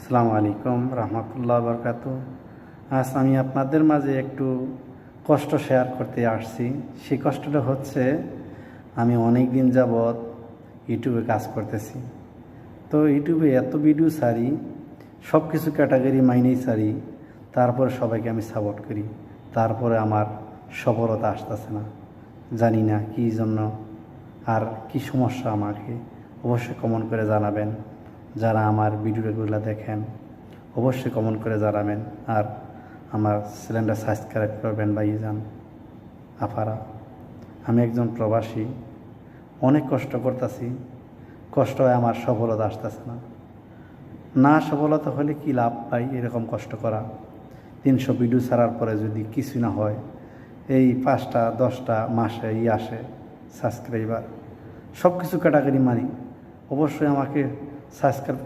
আসসালামু আলাইকুম রহমতুল্লাহ বরকাত। আজ আমি আপনাদের মাঝে একটু কষ্ট শেয়ার করতে আসছি। সেই কষ্টটা হচ্ছে, আমি অনেক দিন যাবৎ ইউটিউবে কাজ করতেছি। তো ইউটিউবে এত ভিডিও ছাড়ি, সব কিছু ক্যাটাগরি মাইনেই ছাড়ি, তারপরে সবাইকে আমি সাপোর্ট করি, তারপরে আমার সফলতা আসতেছে না। জানি না কী জন্য আর কি সমস্যা। আমাকে অবশ্যই কমেন্ট করে জানাবেন। যারা আমার ভিডিওগুলো দেখেন অবশ্যই কমেন্ট করে জানাবেন। আর আমার চ্যানেলটা সাবস্ক্রাইব করবেন ভাইজান আপারা। আমি একজন প্রবাসী, অনেক কষ্ট করতেছি, কষ্ট হয় আমার সফলতা আসতেছে না। না সফলতা হলে কি লাভ পাই এরকম কষ্ট করা? 300 ভিডিও ছাড়ার পরে যদি কিছু না হয়, এই 5টা 10টা মাসে আসে সাবস্ক্রাইবার, সব কিছু ক্যাটাগরি মানি। অবশ্যই আমাকে সাবস্ক্রাইব